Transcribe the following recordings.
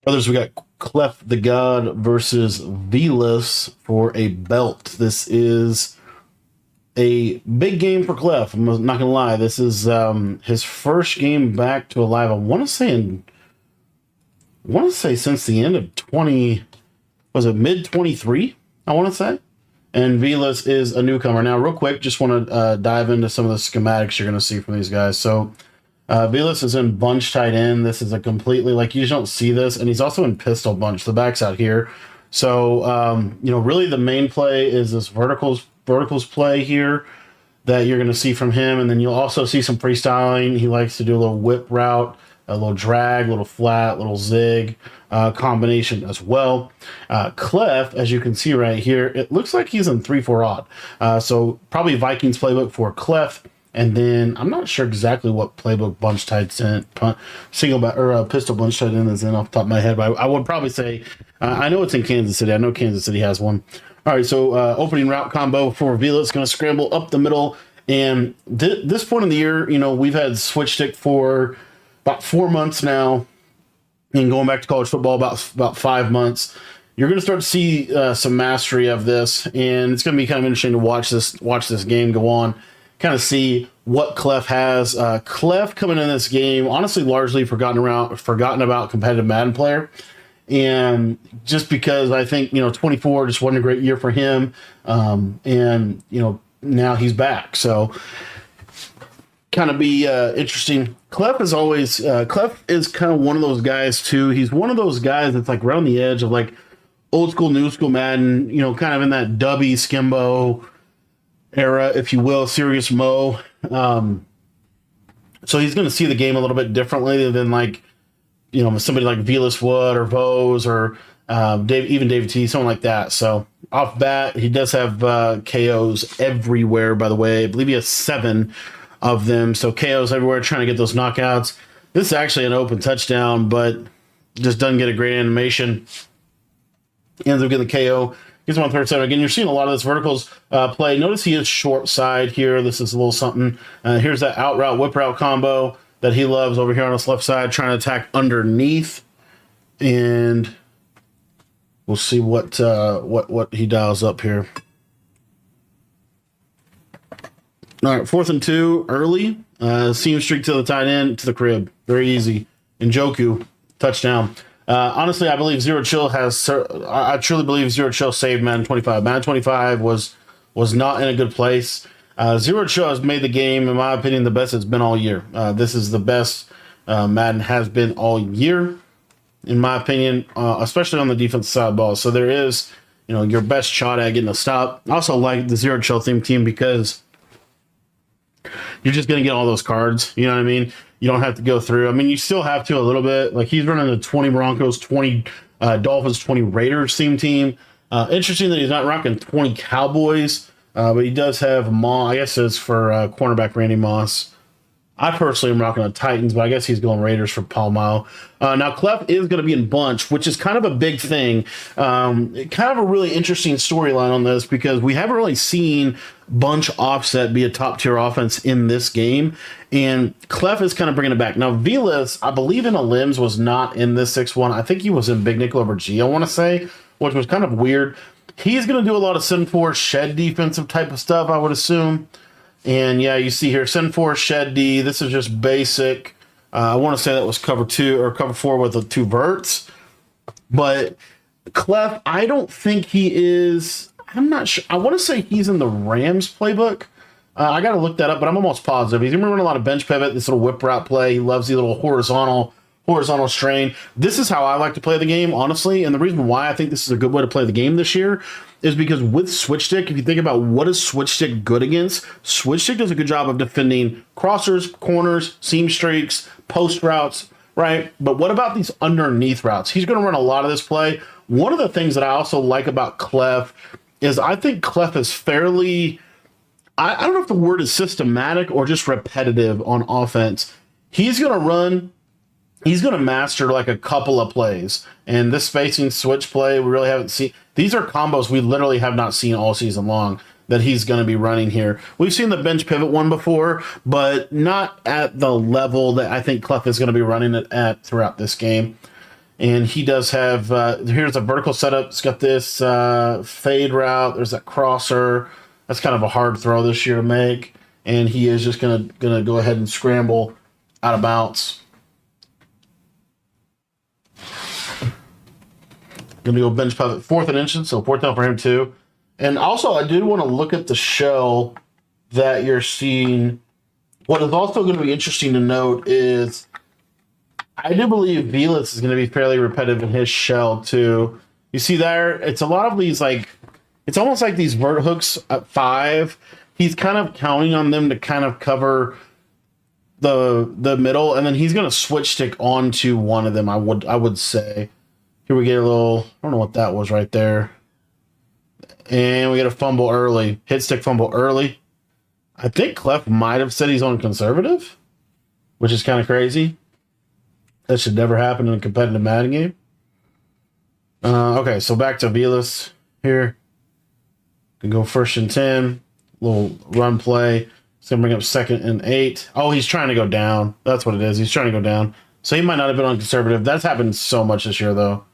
Others, we got Clef the God versus Velas for a belt. This is a big game for Clef. I'm not gonna lie. This is his first game back to Alive. I want to say since the end of 20, was it mid 23? I want to say. And Velas is a newcomer. Now, real quick, just want to dive into some of the schematics you're going to see from these guys. So, Velas is in bunch tight end. This is a completely, like, you just don't see this. And he's also in pistol bunch. The back's out here. So, really the main play is this verticals play here that you're going to see from him. And then you'll also see some freestyling. He likes to do a little whip route, a little drag, a little flat, little zig combination as well. Cleff, as you can see right here, it looks like he's in 3-4 odd. So probably Vikings playbook for Cleff. And then I'm not sure exactly what playbook bunch tight end, pistol bunch tight end is in off the top of my head, but I would probably say I know it's in Kansas City. I know Kansas City has one. All right, so opening route combo for Vila. It's going to scramble up the middle. And this point in the year, we've had switch stick for about 4 months now, and going back to college football about 5 months. You're going to start to see some mastery of this, and it's going to be kind of interesting to watch this game go on. Kind of see what Cleff has. Cleff coming in this game, honestly, largely forgotten about competitive Madden player. And just because I think, 24 just wasn't a great year for him. And now he's back. So kind of be interesting. Cleff is kind of one of those guys too. He's one of those guys that's like around the edge of like old school, new school Madden, kind of in that Dubby Skimbo era, if you will, Serious Mo. So he's going to see the game a little bit differently than like, somebody like Velas Wood or Vose or even David T, someone like that. So off bat, he does have KOs everywhere, by the way. I believe he has 7 of them. So KOs everywhere, trying to get those knockouts. This is actually an open touchdown, but just doesn't get a great animation. Ends up getting the KO. Gets him on third side. Again, you're seeing a lot of this verticals play. Notice he is short side here. This is a little something. Here's that out route, whip route combo that he loves over here on his left side, trying to attack underneath. And we'll see what he dials up here. All right, 4th and 2 early. Seam streak to the tight end, to the crib. Very easy. Njoku, touchdown. Honestly, I believe Zero Chill I truly believe Zero Chill saved Madden 25. Madden 25 was not in a good place. Zero Chill has made the game, in my opinion, the best it's been all year. This is the best Madden has been all year, in my opinion, especially on the defensive side of the ball. So there is, your best shot at getting a stop. I also like the Zero Chill theme team because you're just going to get all those cards. You know what I mean? You don't have to go through. I mean, you still have to a little bit. Like, he's running the 20 Broncos, 20 Dolphins, 20 Raiders theme team. Interesting that he's not rocking 20 Cowboys, but he does have Moss. I guess it's for cornerback Randy Moss. I personally am rocking the Titans, but I guess he's going Raiders for Paul Mile. Now, Cleff is going to be in bunch, which is kind of a big thing. Kind of a really interesting storyline on this because we haven't really seen bunch offset be a top-tier offense in this game, and Cleff is kind of bringing it back. Now, Velas, I believe in a limbs, was not in this 6-1. I think he was in Big Nickel over G, I want to say, which was kind of weird. He's going to do a lot of send for shed defensive type of stuff, I would assume. And yeah, you see here, send for shed D. This is just basic. I want to say that was cover 2 or cover 4 with the 2 verts. But Cleff, I don't think he is. I'm not sure. I want to say he's in the Rams playbook. I got to look that up, but I'm almost positive. He's going to run a lot of bench pivot, this little whip route play. He loves the little horizontal strain. This is how I like to play the game, honestly. And the reason why I think this is a good way to play the game this year is because with switch stick, if you think about what is switch stick good against, switch stick does a good job of defending crossers, corners, seam streaks, post routes, right? But what about these underneath routes? He's going to run a lot of this play. One of the things that I also like about Cleff is I think Cleff is fairly, I don't know if the word is systematic or just repetitive on offense. He's going to master like a couple of plays. And this spacing switch play, we really haven't seen. These are combos we literally have not seen all season long that he's going to be running here. We've seen the bench pivot one before, but not at the level that I think Cleff is going to be running it at throughout this game. And he does have, here's a vertical setup. It's got this fade route. There's that crosser. That's kind of a hard throw this year to make. And he is just gonna go ahead and scramble out of bounds. Gonna go bench pivot, 4th and inches, so 4th down for him too. And also, I did want to look at the shell that you're seeing. What is also going to be interesting to note is I do believe Velas is going to be fairly repetitive in his shell too. You see there, it's a lot of these like, it's almost like these vert hooks at 5. He's kind of counting on them to kind of cover the middle, and then he's going to switch stick onto one of them. I would say. Here we get a little, I don't know what that was right there. And we get a fumble early. Hit stick fumble early. I think Cleff might have said he's on conservative, which is kind of crazy. That should never happen in a competitive Madden game. Okay, so back to Velas here. Can go 1st and 10. Little run play. It's going to bring up 2nd and 8. Oh, he's trying to go down. That's what it is. He's trying to go down. So he might not have been on conservative. That's happened so much this year, though.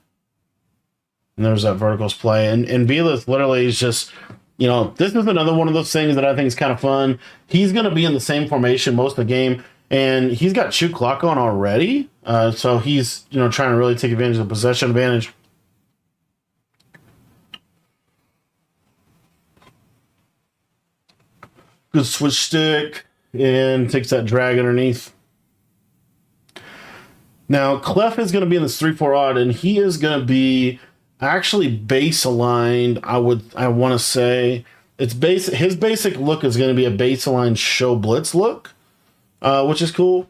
And there's that verticals play. And Velas literally is just, you know, this is another one of those things that I think is kind of fun. He's going to be in the same formation most of the game. And he's got shoot clock on already. So he's, you know, trying to really take advantage of the possession advantage. Good switch stick. And takes that drag underneath. Now, Cleff is going to be in this 3-4 odd. And he is going to be actually base aligned. I want to say it's his basic look is going to be a base aligned show blitz look, which is cool.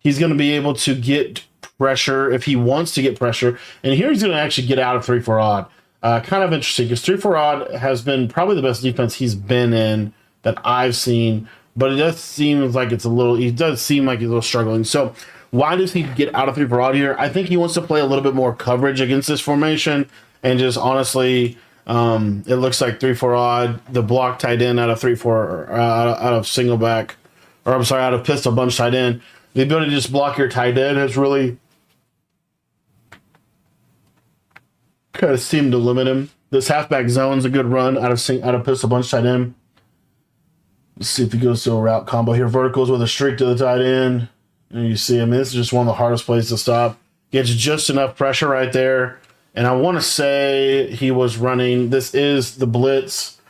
He's going to be able to get pressure if he wants to get pressure, and here he's going to actually get out of 3-4 odd. Kind of interesting because 3-4 odd has been probably the best defense he's been in that I've seen, but it does seem like it's a little. He does seem like he's a little struggling. So why does he get out of 3-4 odd here? I think he wants to play a little bit more coverage against this formation, and just honestly, it looks like 3-4 odd. The block tight end out of 3-4 out of single back, or I'm sorry, out of pistol bunch tight end. The ability to just block your tight end has really kind of seemed to limit him. This halfback zone's a good run out of pistol bunch tight end. Let's see if he goes to a route combo here. Verticals with a streak to the tight end. And you see him. This is just one of the hardest places to stop. Gets just enough pressure right there. And I want to say he was running. This is the blitz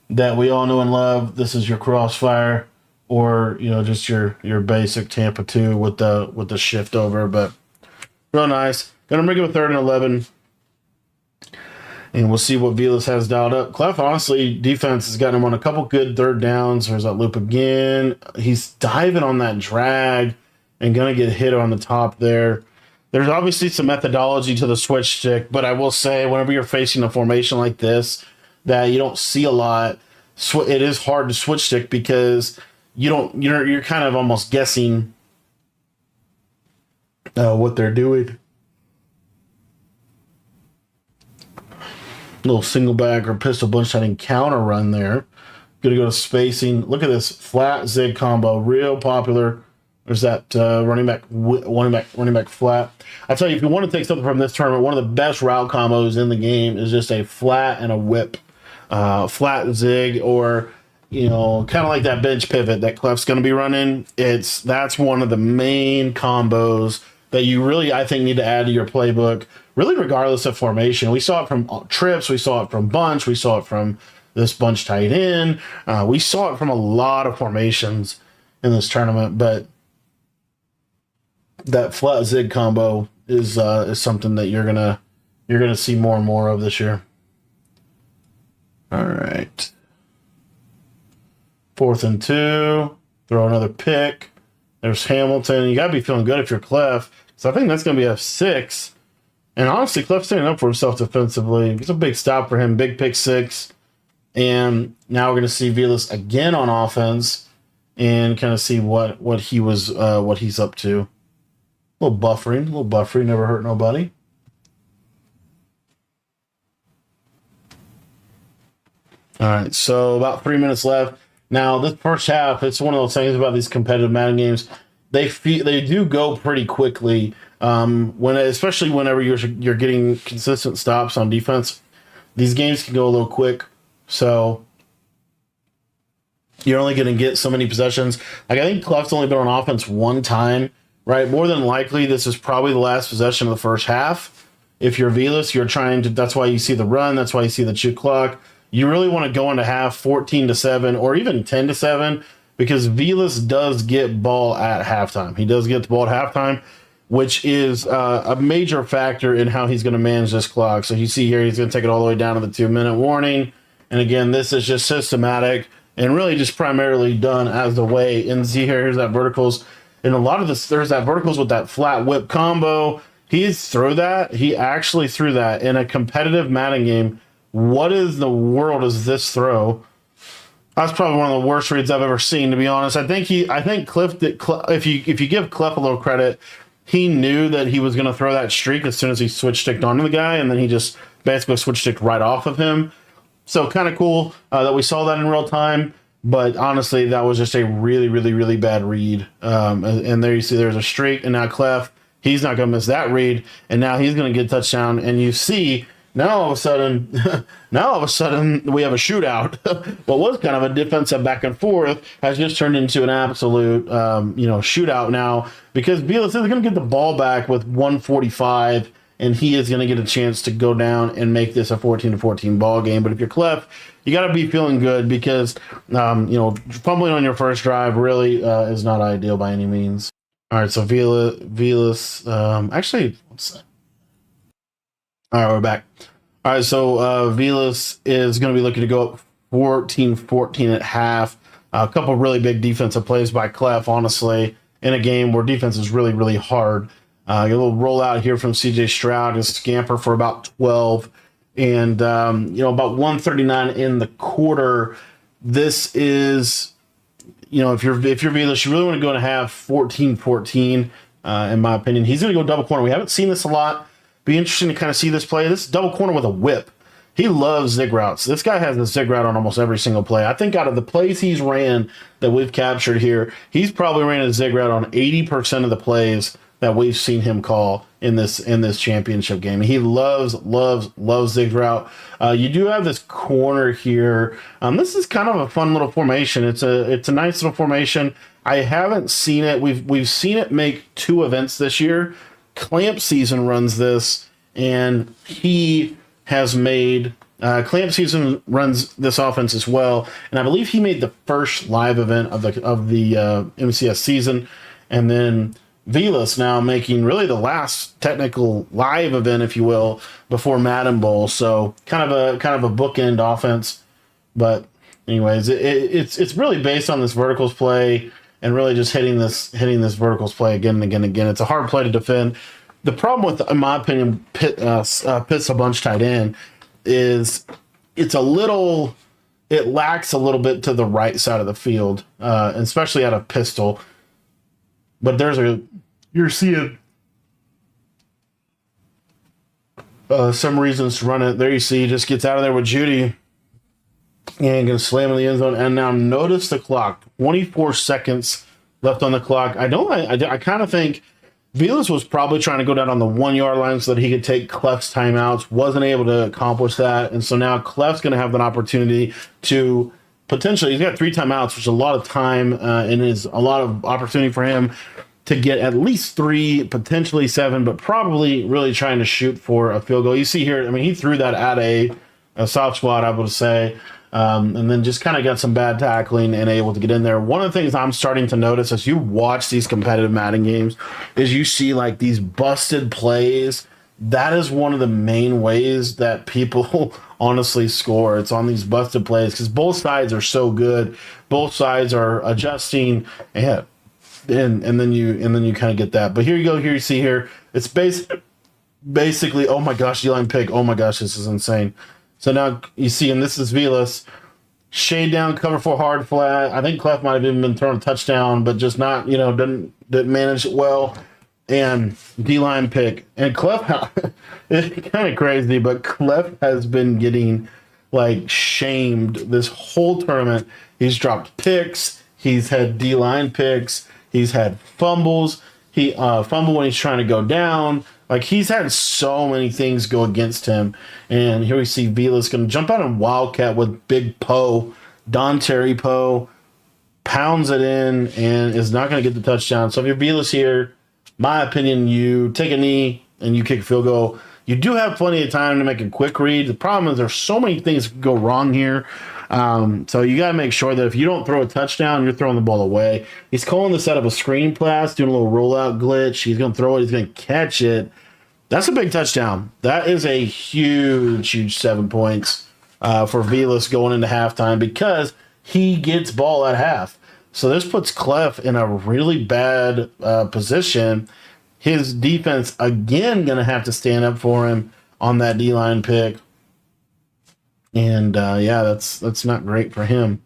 that we all know and love. This is your crossfire, or you know, just your basic Tampa 2 with the shift over. But real nice. Gonna bring him a 3rd and 11. And we'll see what Velas has dialed up. Cleff, honestly, defense has gotten him on a couple good 3rd downs. There's that loop again. He's diving on that drag and going to get hit on the top there. There's obviously some methodology to the switch stick, but I will say whenever you're facing a formation like this that you don't see a lot, it is hard to switch stick because you're kind of almost guessing what they're doing. Little single back or pistol bunch tight end counter run there. Gonna go to spacing. Look at this flat zig combo, real popular. There's that running back flat. I tell you, if you want to take something from this tournament, one of the best route combos in the game is just a flat and a whip, flat zig, or you know, kind of like that bench pivot that Cleff's going to be running. That's one of the main combos that you really, I think, need to add to your playbook. Really, regardless of formation. We saw it from trips. We saw it from bunch. We saw it from this bunch tight end. We saw it from a lot of formations in this tournament, but that flat zig combo is something that you're gonna see more and more of this year. All right, 4th and 2. Throw another pick. There's Hamilton. You gotta be feeling good if you're Cleff. So I think that's gonna be F6. And honestly, Cleff standing up for himself defensively. It's a big stop for him. Big pick 6. And now we're gonna see Velas again on offense and kind of see what he's up to. A little buffering, never hurt nobody. All right, so about 3 minutes left. Now, this first half, it's one of those things about these competitive Madden games. They do go pretty quickly. Especially whenever you're getting consistent stops on defense, these games can go a little quick. So you're only going to get so many possessions. Like, I think Cleff's only been on offense one time, right? More than likely, this is probably the last possession of the first half. If you're Velas, you're trying to. That's why you see the run. That's why you see the shoot clock. You really want to go into half 14-7 or even 10-7 because Velas does get ball at halftime. He does get the ball at halftime, which is a major factor in how he's going to manage this clock. So you see here, he's going to take it all the way down to the 2-minute warning. And again, this is just systematic and really just primarily done as the way. And see here, here's that verticals. And a lot of this, there's that verticals with that flat whip combo. He actually threw that in a competitive Madden game. What is the world is this throw? That's probably one of the worst reads I've ever seen, to be honest. I think Cleff did, if you give Cleff a little credit, he knew that he was going to throw that streak as soon as he switch sticked onto the guy, and then he just basically switch sticked right off of him. So kind of cool that we saw that in real time. But honestly, that was just a really, really, really bad read. And there you see there's a streak, and now Cleff, he's not going to miss that read, and now he's going to get a touchdown. And you see now all of a sudden we have a shootout. What was kind of a defensive back and forth has just turned into an absolute shootout now because Velas is going to get the ball back with 1:45. And he is going to get a chance to go down and make this a 14-14 ball game. But if you're Cleff, you got to be feeling good because, fumbling on your first drive really is not ideal by any means. All right, so Velas, actually, what's that? All right, we're back. All right, so Velas is going to be looking to go up 14-14 at half. A couple really big defensive plays by Cleff, honestly, in a game where defense is really, really hard. A little rollout here from C.J. Stroud, a scamper for about 12, and about 139 in the quarter. This is, if you're Velas, you really want to go and have 14-14. In my opinion, he's going to go double corner. We haven't seen this a lot. Be interesting to kind of see this play. This is double corner with a whip. He loves zig routes. This guy has a zig route on almost every single play. I think out of the plays he's ran that we've captured here, he's probably ran a zig route on 80% of the plays that we've seen him call in this championship game. He loves zig route. You do have this corner here. This is kind of a fun little formation. It's a nice little formation. I haven't seen it. We've seen it make 2 events this year. Clamp Season runs this, and he has made Clamp Season runs this offense as well. And I believe he made the first live event of the MCS season, and then Velas now making really the last technical live event, if you will, before Madden Bowl. So kind of a bookend offense. But anyways, it's really based on this verticals play and really just hitting this verticals play again and again and again. It's a hard play to defend. The problem with, in my opinion, Pistol Bunch tight end is it lacks a little bit to the right side of the field, especially out of pistol. But you're seeing some reasons to run it. There you see, he just gets out of there with Judy and gonna slam in the end zone. And now notice the clock, 24 seconds left on the clock. I kind of think Velas was probably trying to go down on the 1 yard line so that he could take Cleff's timeouts. Wasn't able to accomplish that, and so now Cleff's gonna have an opportunity to potentially. He's got 3 timeouts, which is a lot of time, and is a lot of opportunity for him to get at least 3, potentially 7, but probably really trying to shoot for a field goal. You see here, I mean, he threw that at a soft squat, I would say, and then just kind of got some bad tackling and able to get in there. One of the things I'm starting to notice as you watch these competitive Madden games is you see like these busted plays. That is one of the main ways that people honestly score. It's on these busted plays because both sides are so good. Both sides are adjusting, and then you kind of get that. But here you go. Here you see here. It's basically. Oh my gosh, D-line pick. Oh my gosh, this is insane. So now you see, and this is Velas. Shade down, cover 4 hard flat. I think Cleff might have even been thrown a touchdown, but just not. Didn't manage it well. And D-line pick. And Cleff, it's kind of crazy, but Cleff has been getting like shamed this whole tournament. He's dropped picks. He's had D-line picks. He's had fumbles. He fumble when he's trying to go down. Like, he's had so many things go against him. And here we see Vilas going to jump out and wildcat with Big Poe. Don Terry Poe pounds it in and is not going to get the touchdown. So if you're Vilas here, my opinion, you take a knee and you kick a field goal. You do have plenty of time to make a quick read. The problem is there's so many things that can go wrong here. So you got to make sure that if you don't throw a touchdown, you're throwing the ball away. He's calling this out of a screen pass, doing a little rollout glitch. He's going to throw it. He's going to catch it. That's a big touchdown. That is a huge, huge 7 points for Vilas going into halftime because he gets ball at half. So this puts Cleff in a really bad position. His defense, again, going to have to stand up for him on that D-line pick. And, yeah, that's not great for him.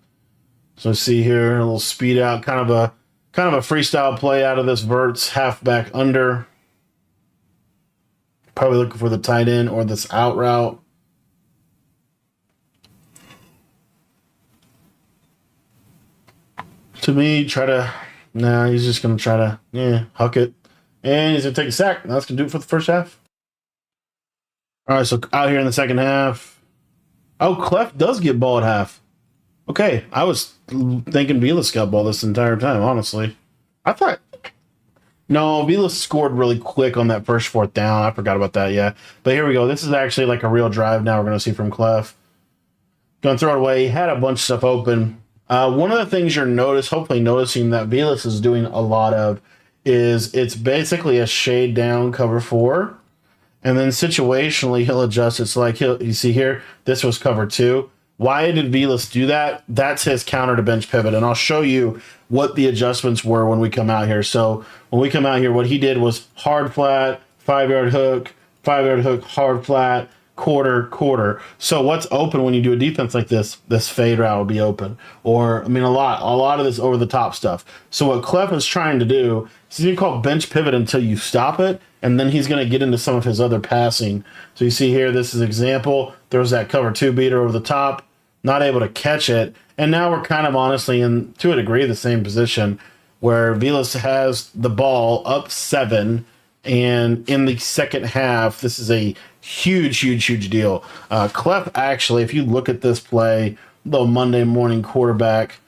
So see here, a little speed out, kind of a freestyle play out of this Verts halfback under. Probably looking for the tight end or this out route. To me, he's just going to try to, huck it. And he's going to take a sack. That's going to do it for the first half. All right, so out here in the second half. Oh, Cleff does get ball at half. Okay, I was thinking Vilas got ball this entire time, honestly. No, Vilas scored really quick on that first fourth down. I forgot about that, yeah. But here we go. This is actually like a real drive now we're going to see from Cleff. Going to throw it away. He had a bunch of stuff open. One of the things you're hopefully noticing that Vilas is doing a lot of is it's basically a shade down cover 4. And then situationally, he'll adjust. It's like, you see here, this was cover 2. Why did Vilas do that? That's his counter to bench pivot. And I'll show you what the adjustments were when we come out here. So when we come out here, what he did was hard flat, 5-yard hook, 5-yard hook, hard flat, quarter. So what's open when you do a defense like this? This fade route will be open. Or, a lot of this over the top stuff. So what Cleff is trying to do is he's going to call bench pivot until you stop it, and then he's going to get into some of his other passing. So you see here, this is example. There's that cover 2 beater over the top, not able to catch it. And now we're kind of honestly in, to a degree, the same position where Vilas has the ball up 7, and in the second half, this is a huge deal. Cleff actually, if you look at this play, the Monday morning quarterback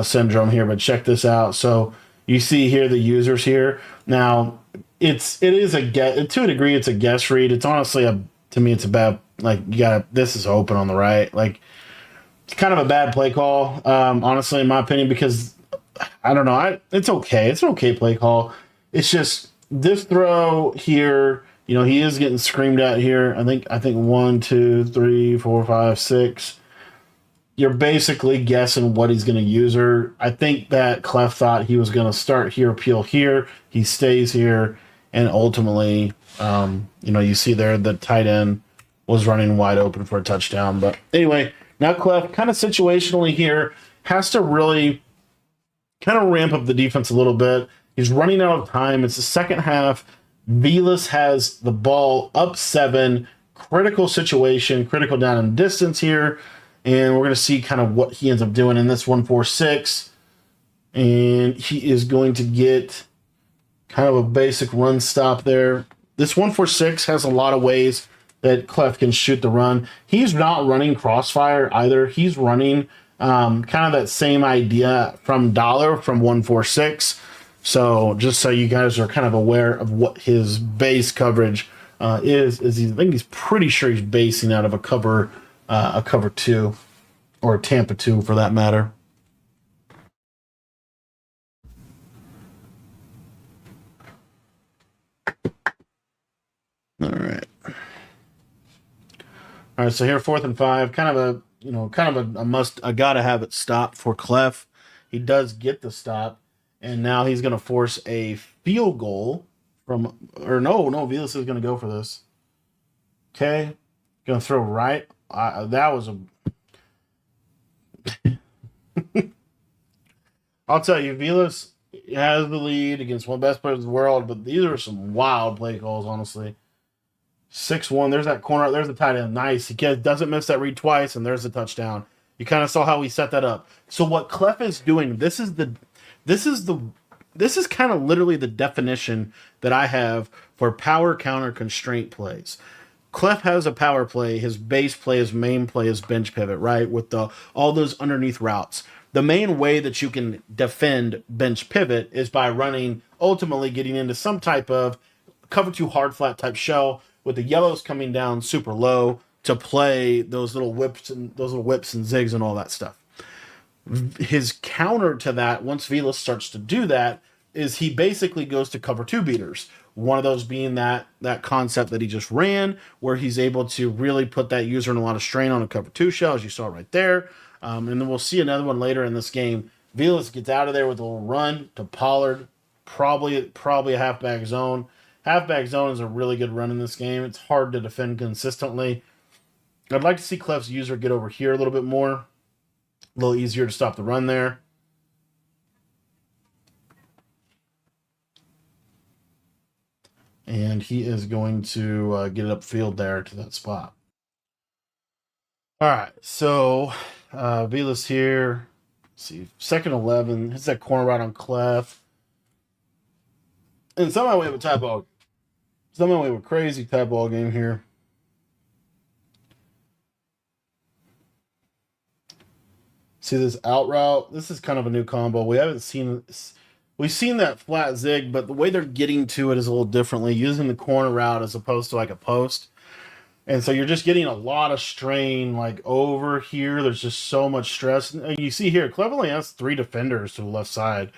syndrome here, but check this out. So you see here the users here. Now it is a guess to a degree. It's a guess read. It's honestly to me it's a bad, like, this is open on the right. Like, it's kind of a bad play call, honestly, in my opinion, because I don't know. It's okay. It's an okay play call. It's just this throw here. You know, he is getting screamed at here. I think 1, 2, 3, 4, 5, 6. You're basically guessing what he's going to use her. I think that Cleff thought he was going to start here, peel here. He stays here, and ultimately, you see there the tight end was running wide open for a touchdown. But anyway, now Cleff kind of situationally here has to really kind of ramp up the defense a little bit. He's running out of time. It's the second half. Vilas has the ball up 7, critical situation, critical down and distance here, and we're going to see kind of what he ends up doing in this 1-4-6, and he is going to get kind of a basic run stop there. This 1-4-6 has a lot of ways that Cleff can shoot the run. He's not running crossfire either. He's running kind of that same idea from Dollar from 1-4-6. So just so you guys are kind of aware of what his base coverage is I think he's pretty sure he's basing out of a cover 2 or a Tampa 2 for that matter. All right. So here 4th and 5, kind of a gotta have it stop for Cleff. He does get the stop. And now he's going to force a field goal Vilas is going to go for this. Okay. Going to throw right. That was I'll tell you, Vilas has the lead against one of the best players in the world, but these are some wild play calls, honestly. 6-1. There's that corner. There's the tight end. Nice. He doesn't miss that read twice, and there's the touchdown. You kind of saw how we set that up. So what Cleff is doing, this is the this is kind of literally the definition that I have for power counter constraint plays. Cleff has a power play. His base play, his main play is bench pivot, right? With the all those underneath routes. The main way that you can defend bench pivot is by running, ultimately getting into some type of cover two hard flat type shell with the yellows coming down super low to play those little whips and zigs and all that stuff. His counter to that, once Velas starts to do that, is he basically goes to cover two beaters. One of those being that concept that he just ran, where he's able to really put that user in a lot of strain on a cover two shell, as you saw right there. And then we'll see another one later in this game. Velas gets out of there with a little run to Pollard, probably a halfback zone. Halfback zone is a really good run in this game. It's hard to defend consistently. I'd like to see Cleff's user get over here a little bit more. A little easier to stop the run there. And he is going to get it upfield there to that spot. All right, so Velas here. Let's see, 2nd 11. Hits that corner route on Cleff. And somehow we have a tie ball. Somehow we have a crazy tie ball game here. See this out route? This is kind of a new combo. We haven't seen this. We've seen that flat zig, but the way they're getting to it is a little differently, using the corner route as opposed to like a post. And so you're just getting a lot of strain like over here. There's just so much stress. And you see here, Cleff only has 3 defenders to the left side.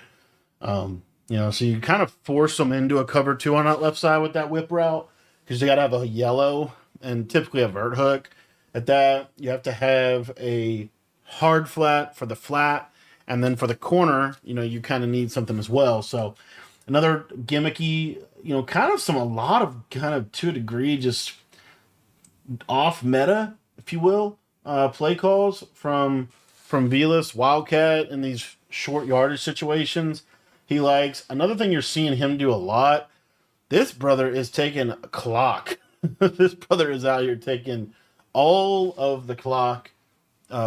So you kind of force them into a cover 2 on that left side with that whip route because you got to have a yellow and typically a vert hook. At that, you have to have a hard flat for the flat. And then for the corner, you kind of need something as well. So another gimmicky, a lot of kind of to a degree, just off meta, if you will, play calls from Velas, Wildcat in these short yardage situations. He likes. Another thing you're seeing him do a lot, this brother is taking a clock. This brother is out here taking all of the clock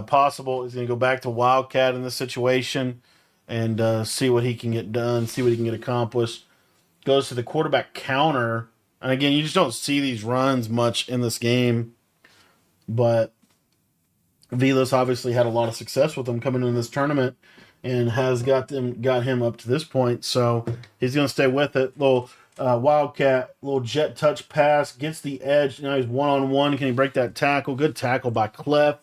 possible. He's going to go back to Wildcat in this situation and see what he can get done, see what he can get accomplished. Goes to the quarterback counter. And again, you just don't see these runs much in this game. But Velas obviously had a lot of success with them coming in this tournament and has got him up to this point. So he's going to stay with it. Little Wildcat, little jet touch pass, gets the edge. Now he's one-on-one. Can he break that tackle? Good tackle by Cleff.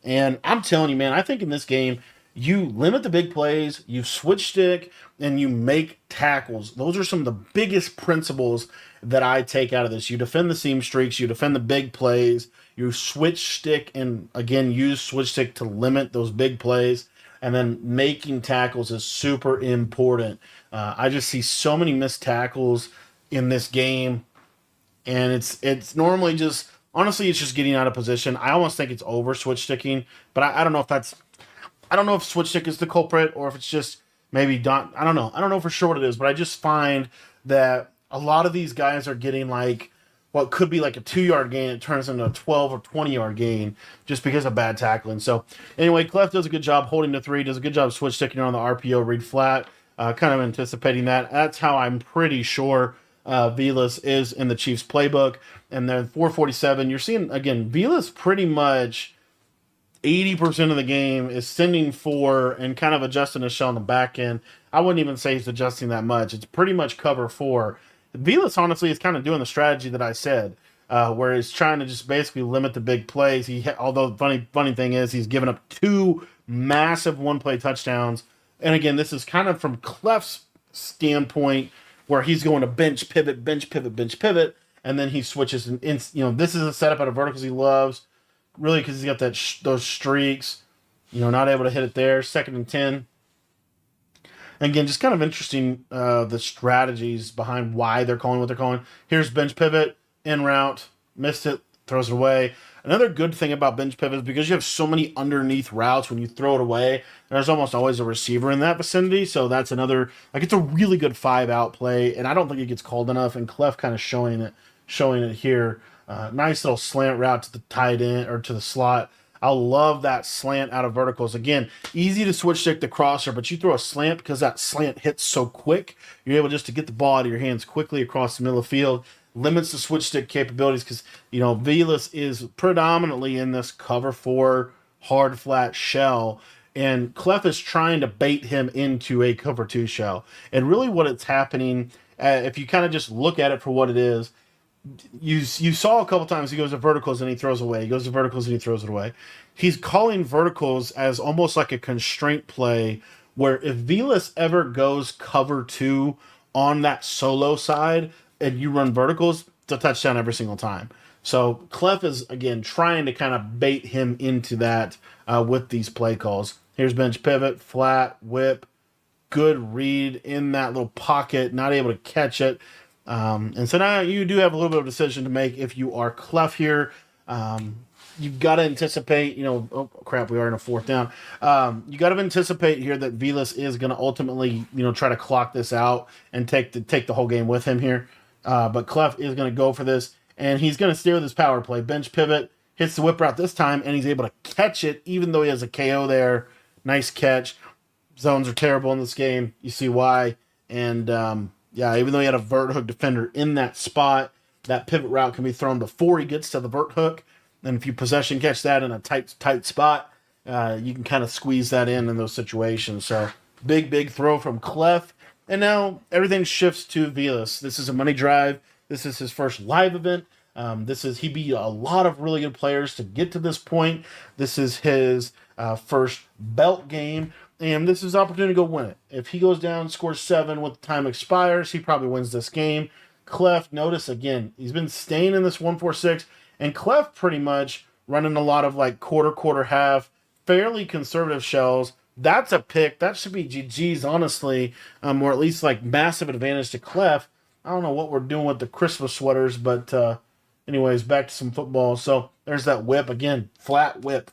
And I'm telling you, man, I think in this game, you limit the big plays, you switch stick, and you make tackles. Those are some of the biggest principles that I take out of this. You defend the seam streaks, you defend the big plays, you switch stick, and again, use switch stick to limit those big plays. And then making tackles is super important. I just see so many missed tackles in this game, and it's normally just... Honestly, it's just getting out of position. I almost think it's over switch sticking, but I don't know if I don't know if switch stick is the culprit or if it's just maybe don't. I don't know. I don't know for sure what it is, but I just find that a lot of these guys are getting like what could be like a 2-yard gain. It turns into a 12 or 20-yard gain just because of bad tackling. So anyway, Cleff does a good job holding the 3, does a good job switch sticking on the RPO read flat, kind of anticipating that. That's how I'm pretty sure Velas is in the Chiefs playbook. And then 447, you're seeing, again, Velas pretty much 80% of the game is sending 4 and kind of adjusting his shell on the back end. I wouldn't even say he's adjusting that much. It's pretty much cover 4. Velas, honestly, is kind of doing the strategy that I said, where he's trying to just basically limit the big plays. Although the funny thing is he's given up 2 massive one-play touchdowns. And again, this is kind of from Cleff's standpoint, where he's going to bench pivot, and then he switches. And this is a setup out of verticals he loves, really, because he's got those streaks. Not able to hit it there. 2nd and 10. Again, just kind of interesting the strategies behind why they're calling what they're calling. Here's bench pivot, in route, missed it, throws it away. Another good thing about bench pivot is because you have so many underneath routes, when you throw it away, there's almost always a receiver in that vicinity. So that's another, it's a really good 5-out play, and I don't think it gets called enough. And Cleff kind of showing it here. Nice little slant route to the tight end or to the slot. I love that slant out of verticals. Again, easy to switch stick the crosser, but you throw a slant because that slant hits so quick. You're able just to get the ball out of your hands quickly across the middle of the field. Limits the switch stick capabilities because, Velas is predominantly in this cover four hard flat shell. And Cleff is trying to bait him into a cover two shell. And really what it's happening, if you kind of just look at it for what it is, you saw a couple times he goes to verticals and he throws away. He goes to verticals and he throws it away. He's calling verticals as almost like a constraint play where if Velas ever goes cover two on that solo side and you run verticals, it's a touchdown every single time. So Cleff is, again, trying to kind of bait him into that with these play calls. Here's bench pivot, flat, whip, good read in that little pocket, not able to catch it. And so now you do have a little bit of a decision to make if you are Cleff here. You've got to anticipate, oh crap, we are in a fourth down. You got to anticipate here that Velas is going to ultimately, try to clock this out and take the whole game with him here. But Cleff is going to go for this, and he's going to steer with his power play. Bench pivot, hits the whip route this time, and he's able to catch it, even though he has a KO there. Nice catch. Zones are terrible in this game. You see why. And, even though he had a vert hook defender in that spot, that pivot route can be thrown before he gets to the vert hook. And if you possession catch that in a tight spot, you can kind of squeeze that in those situations. So big throw from Cleff. And now everything shifts to Velas. This is a money drive. This is his first live event. He beat a lot of really good players to get to this point. This is his first belt game. And this is his opportunity to go win it. If he goes down, scores 7 with the time expires, he probably wins this game. Cleff, notice again, he's been staying in this 1-4-6, and Cleff pretty much running a lot of like quarter, half, fairly conservative shells. That's a pick. That should be GG's, honestly, or at least like massive advantage to Cleff. I don't know what we're doing with the Christmas sweaters, but anyways, back to some football. So there's that whip again, flat whip,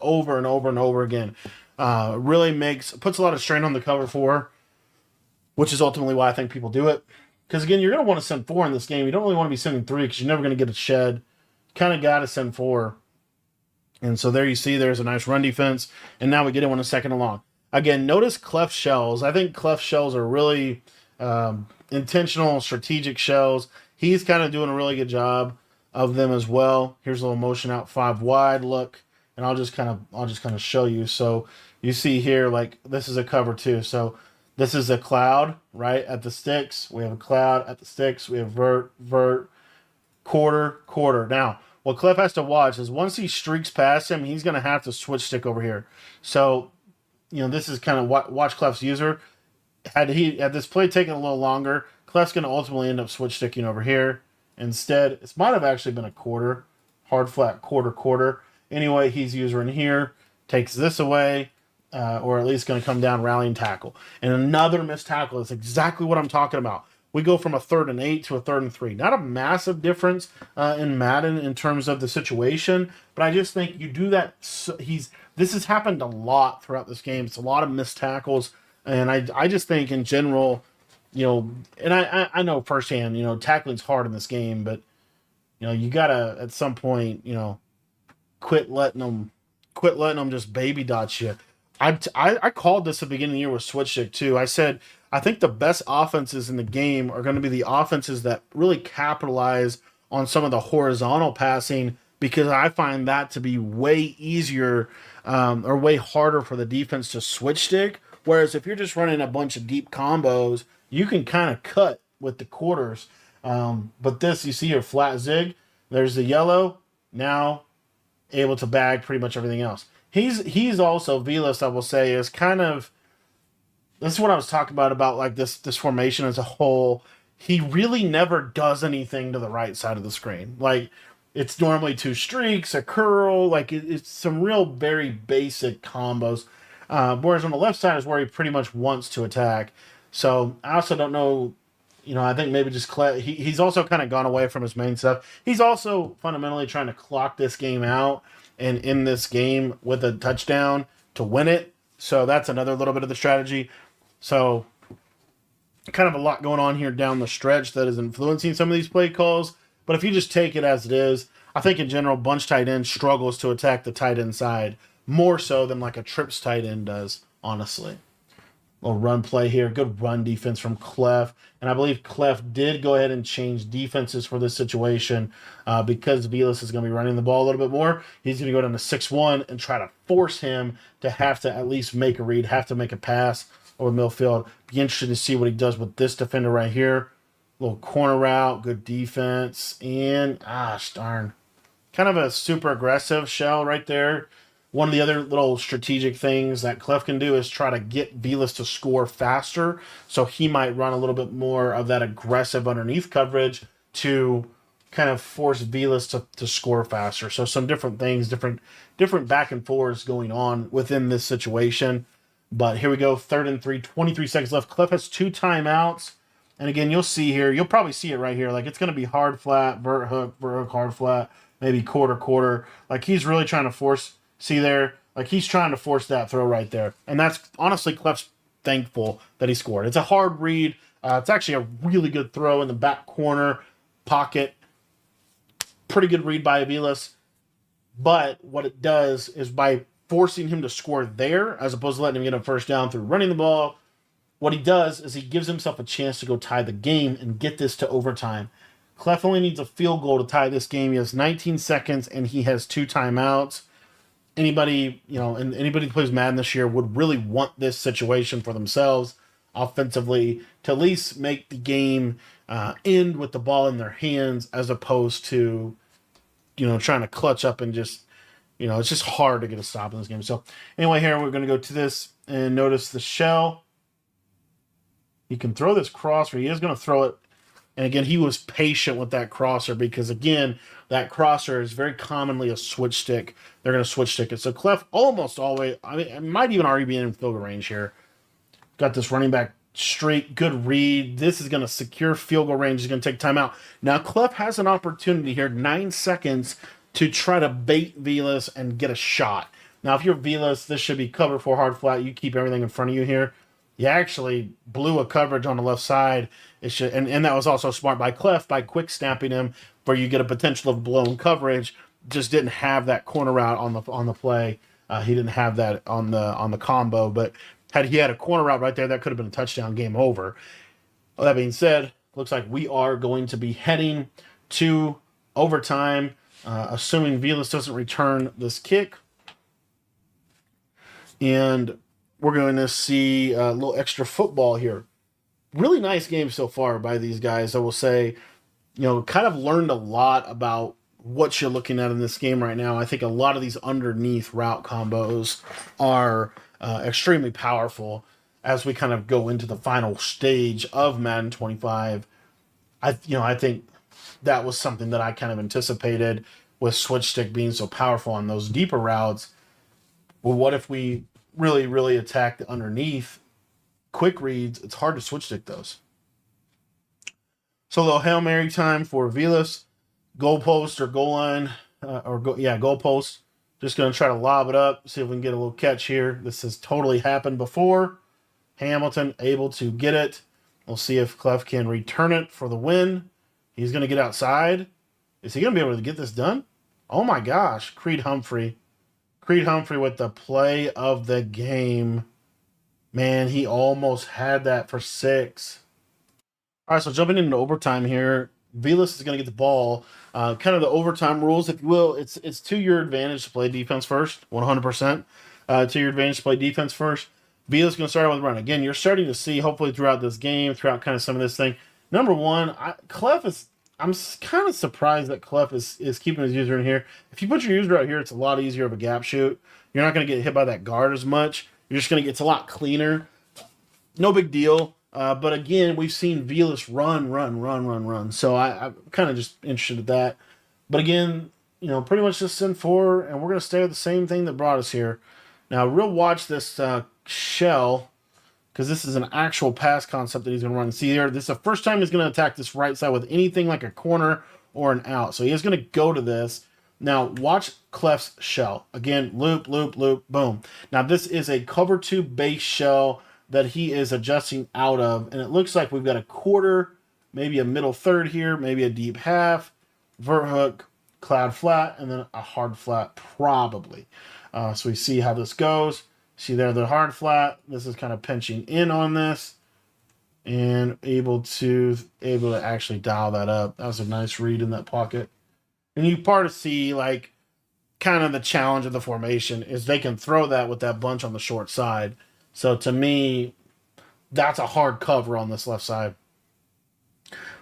over and over and over again. Really puts a lot of strain on the cover 4, which is ultimately why I think people do it. Because again, you're going to want to send 4 in this game. You don't really want to be sending 3 because you're never going to get a shed. Kind of got to send 4. And so there you see there's a nice run defense. And now we get it on a second and long. Again, notice Cleff shells. I think Cleff shells are really intentional, strategic shells. He's kind of doing a really good job of them as well. Here's a little motion out 5 wide look. And I'll just kind of show you. So you see here, like this is a cover 2. So this is a cloud, right, at the sticks. We have a cloud at the sticks. We have vert, quarter. Now, what Cleff has to watch is once he streaks past him, he's going to have to switch stick over here. So, this is kind of watch Cleff's user. Had this play taken a little longer, Cleff's going to ultimately end up switch sticking over here. Instead, it might have actually been a quarter, hard flat quarter. Anyway, he's user in here, takes this away, or at least going to come down rallying tackle. And another missed tackle is exactly what I'm talking about. We go from a 3rd and 8 to a 3rd and 3. Not a massive difference in Madden in terms of the situation, but I just think you do that. This has happened a lot throughout this game. It's a lot of missed tackles, and I just think in general, and I know firsthand, tackling's hard in this game, but you gotta at some point, quit letting them just baby dot you. I called this at the beginning of the year with switch stick too. I said I think the best offenses in the game are going to be the offenses that really capitalize on some of the horizontal passing, because I find that to be way easier or way harder for the defense to switch stick. Whereas if you're just running a bunch of deep combos, you can kind of cut with the quarters. But this, you see your flat zig. There's the yellow. Now able to bag pretty much everything else. He's also, Velas, I will say, is kind of, this is what I was talking about like this formation as a whole. He really never does anything to the right side of the screen. Like, it's normally 2 streaks, a curl, like it's some real very basic combos. Whereas on the left side is where he pretty much wants to attack. So I also don't know, I think maybe just he's also kind of gone away from his main stuff. He's also fundamentally trying to clock this game out and in this game with a touchdown to win it. So that's another little bit of the strategy. So kind of a lot going on here down the stretch that is influencing some of these play calls. But if you just take it as it is, I think in general, bunch tight end struggles to attack the tight end side more so than like a trips tight end does, honestly. Little run play here. Good run defense from Cleff. And I believe Cleff did go ahead and change defenses for this situation because Vilas is going to be running the ball a little bit more. He's going to go down to 6-1 and try to force him to have to at least make a read, have to make a pass over midfield. Be interested to see what he does with this defender right here. Little corner route, good defense. And, darn. Kind of a super aggressive shell right there. One of the other little strategic things that Cleff can do is try to get Vilas to score faster. So he might run a little bit more of that aggressive underneath coverage to kind of force Vilas to score faster. So some different things, different back and forths going on within this situation. But here we go, 3rd and 3, 23 seconds left. Cleff has 2 timeouts. And again, you'll see here, you'll probably see it right here. Like it's going to be hard flat, vert hook, hard flat, maybe quarter. Like he's really trying to force... See there? Like he's trying to force that throw right there. And that's honestly Cleff's thankful that he scored. It's a hard read. It's actually a really good throw in the back corner pocket. Pretty good read by Vilas. But what it does is by forcing him to score there, as opposed to letting him get a first down through running the ball, what he does is he gives himself a chance to go tie the game and get this to overtime. Cleff only needs a field goal to tie this game. He has 19 seconds and he has 2 timeouts. Anybody, and anybody who plays Madden this year would really want this situation for themselves offensively to at least make the game end with the ball in their hands as opposed to, trying to clutch up and just, it's just hard to get a stop in this game. So anyway, here we're going to go to this and notice the shell. He can throw this crosser. He is going to throw it. And again, he was patient with that crosser because, again, that crosser is very commonly a switch stick. They're going to switch stick it. So Cleff almost always, it might even already be in field goal range here. Got this running back straight, good read. This is going to secure field goal range. He's going to take timeout. Now, Cleff has an opportunity here, 9 seconds, to try to bait Vilas and get a shot. Now, if you're Vilas, this should be cover 4 hard flat. You keep everything in front of you here. You actually blew a coverage on the left side. And that was also smart by Cleff by quick snapping him where you get a potential of blown coverage. Just didn't have that corner route on the play. He didn't have that on the combo. But had he had a corner route right there, that could have been a touchdown, game over. Well, that being said, looks like we are going to be heading to overtime, assuming Vilas doesn't return this kick. And we're going to see a little extra football here. Really nice game so far by these guys, I will say. Kind of learned a lot about what you're looking at in this game right now. I think a lot of these underneath route combos are extremely powerful as we kind of go into the final stage of Madden 25. I think that was something that I kind of anticipated with switch stick being so powerful on those deeper routes. Well, what if we really, really attack the underneath quick reads? It's hard to switch stick those. So a little Hail Mary time for Vilas. Goal post or goal line, goal post. Just going to try to lob it up, see if we can get a little catch here. This has totally happened before. Hamilton able to get it. We'll see if Cleff can return it for the win. He's going to get outside. Is he going to be able to get this done? Oh my gosh, Creed Humphrey with the play of the game. Man, he almost had that for 6. All right, so jumping into overtime here, Vilas is going to get the ball. Kind of the overtime rules, if you will. It's to your advantage to play defense first, 100%. To your advantage to play defense first. Vilas is going to start out with a run. Again, you're starting to see, hopefully throughout this game, throughout kind of some of this thing. Number one, I'm kind of surprised that Cleff is keeping his user in here. If you put your user out here, it's a lot easier of a gap shoot. You're not going to get hit by that guard as much. You're just going to get, it's a lot cleaner. No big deal. But again, we've seen Vilas run. So I'm kind of just interested in that. But again, pretty much just send 4, and we're going to stay with the same thing that brought us here. Now, we'll watch this shell, because this is an actual pass concept that he's going to run. See here, this is the first time he's going to attack this right side with anything like a corner or an out. So he is going to go to this. Now, watch Cleff's shell. Again, loop, boom. Now, this is a cover 2 base shell that he is adjusting out of. And it looks like we've got a quarter, maybe a middle third here, maybe a deep half, vert hook, cloud flat, and then a hard flat probably. So we see how this goes. See there the hard flat. This is kind of pinching in on this and able to actually dial that up. That was a nice read in that pocket. And you part of see like kind of the challenge of the formation is they can throw that with that bunch on the short side. So to me, that's a hard cover on this left side.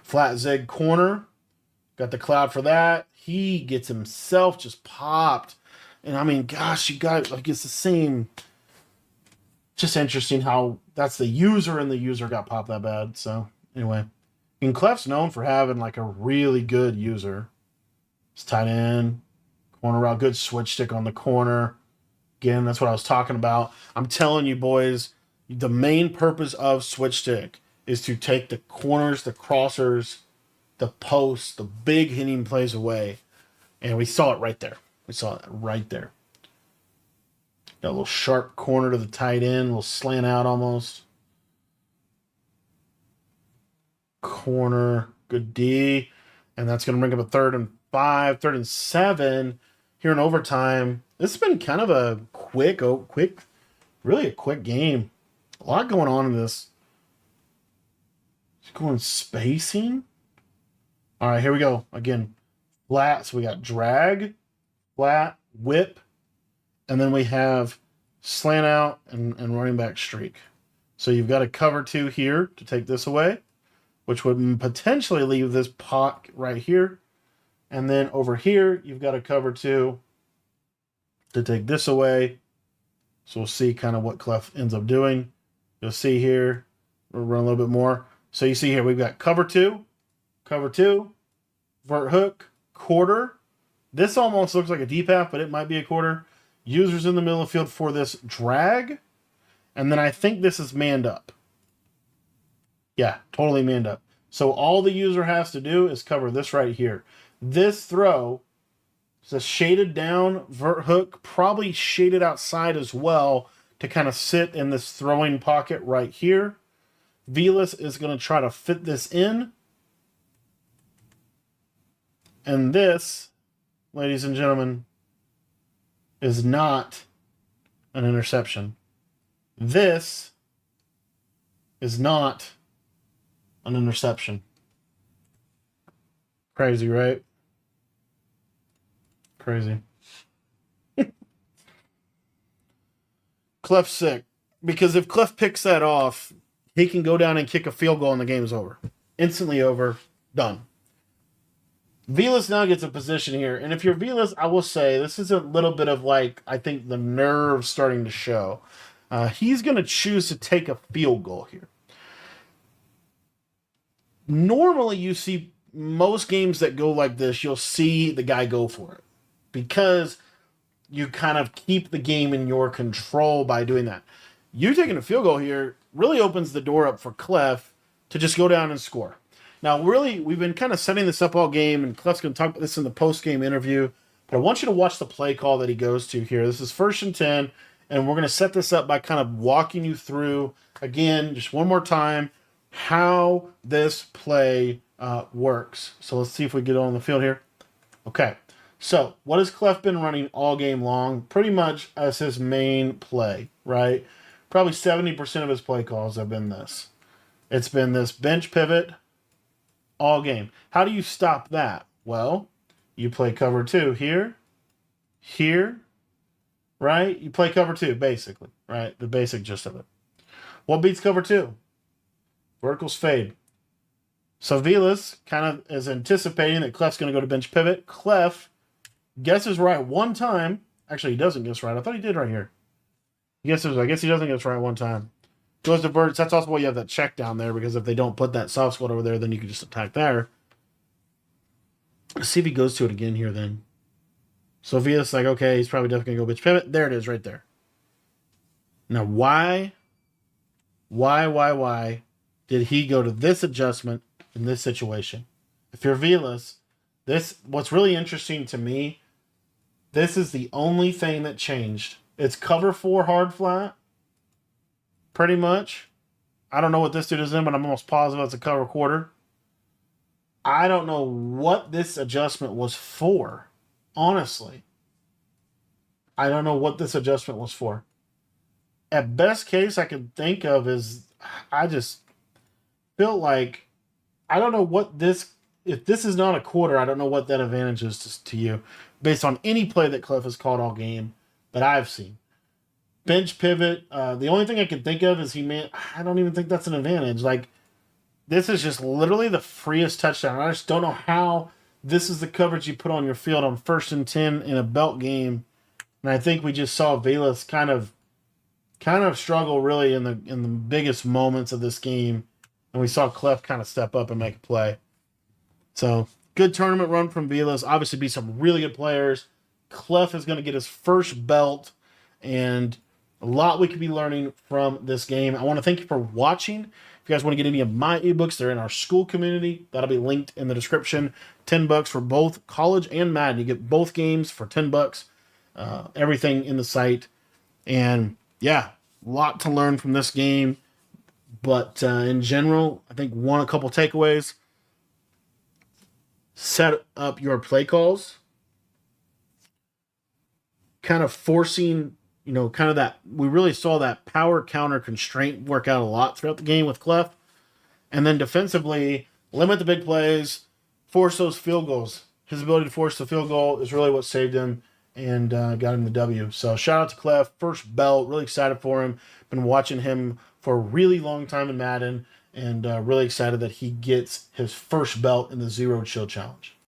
Flat zig corner. Got the cloud for that. He gets himself just popped. And I mean, gosh, you got like it's the same. Just interesting how that's the user and the user got popped that bad. So anyway. And Cleff's known for having like a really good user. It's tight end. Corner route, good switch stick on the corner. Again, that's what I was talking about. I'm telling you, boys, the main purpose of switch stick is to take the corners, the crossers, the posts, the big hitting plays away. And we saw it right there. We saw it right there. Got a little sharp corner to the tight end, a little slant out almost. Corner, good D. And that's going to bring up a 3rd and 5, 3rd and 7 here in overtime. This has been kind of a really a quick game. A lot going on in this. Just going spacing. All right, here we go. Again, flat. So we got drag, flat, whip, and then we have slant out and running back streak. So you've got a cover 2 here to take this away, which would potentially leave this pot right here. And then over here, you've got a cover 2 to take this away. So we'll see kind of what Cleff ends up doing. You'll see here, we'll run a little bit more. So you see here, we've got cover 2, vert hook, quarter. This almost looks like a deep half, but it might be a quarter. Users in the middle of the field for this drag. And then I think this is manned up. Yeah, totally manned up. So all the user has to do is cover this right here. This throw is a shaded down vert hook, probably shaded outside as well to kind of sit in this throwing pocket right here. Velas is going to try to fit this in. And this, ladies and gentlemen, is not an interception. This is not an interception. Crazy, right? Crazy. Cleff's sick. Because if Cleff picks that off, he can go down and kick a field goal and the game's over. Instantly over. Done. Velas now gets a position here. And if you're Velas, I will say this is a little bit of like, I think the nerve starting to show. He's going to choose to take a field goal here. Normally you see most games that go like this, you'll see the guy go for it. Because you kind of keep the game in your control by doing that. You taking a field goal here really opens the door up for Cleff to just go down and score. Now, really, we've been kind of setting this up all game, and Cleff's going to talk about this in the post-game interview. But I want you to watch the play call that he goes to here. This is 1st and 10, and we're going to set this up by kind of walking you through, again, just one more time, how this play works. So let's see if we get on the field here. Okay, so what has Cleff been running all game long? Pretty much as his main play, right? Probably 70% of his play calls have been this. It's been this bench pivot all game. How do you stop that? Well, you play cover 2 here, right? You play cover 2, basically, right? The basic gist of it. What beats cover 2? Verticals fade. So Velas kind of is anticipating that Cleff's going to go to bench pivot. Cleff guesses right one time. Actually, he doesn't guess right. I thought he did right here. I guess he doesn't guess right one time. Goes to verts. That's also why you have that check down there, because if they don't put that soft spot over there, then you can just attack there. Let's see if he goes to it again here then. So Velas like, okay, he's probably definitely going to go bench pivot. There it is right there. Now, why did he go to this adjustment in this situation? If you're Velas, what's really interesting to me, this is the only thing that changed. It's cover 4 hard flat, pretty much. I don't know what this dude is in, but I'm almost positive it's a cover quarter. I don't know what this adjustment was for. honestly, I don't know what this adjustment was for. At best case, I can think of is I just feel like I don't know what this. If this is not a quarter, I don't know what that advantage is to you, based on any play that Cleff has called all game that I've seen. Bench pivot. The only thing I can think of is he made. I don't even think that's an advantage. Like this is just literally the freest touchdown. I just don't know how this is the coverage you put on your field on 1st and 10 in a belt game. And I think we just saw Velas kind of struggle really in the biggest moments of this game, and we saw Cleff kind of step up and make a play. So good tournament run from Velas. Obviously, be some really good players. Cleff is going to get his first belt, and a lot we could be learning from this game. I want to thank you for watching. If you guys want to get any of my ebooks, they're in our school community. That'll be linked in the description. $10 for both college and Madden. You get both games for $10. Everything in the site, and yeah, a lot to learn from this game. But in general, I think a couple takeaways. Set up your play calls. Kind of forcing, kind of that. We really saw that power counter constraint work out a lot throughout the game with Cleff. And then defensively, limit the big plays, force those field goals. His ability to force the field goal is really what saved him and got him the W. So shout out to Cleff. First belt. Really excited for him. Been watching him for a really long time in Madden, and really excited that he gets his first belt in the Zero Chill Challenge.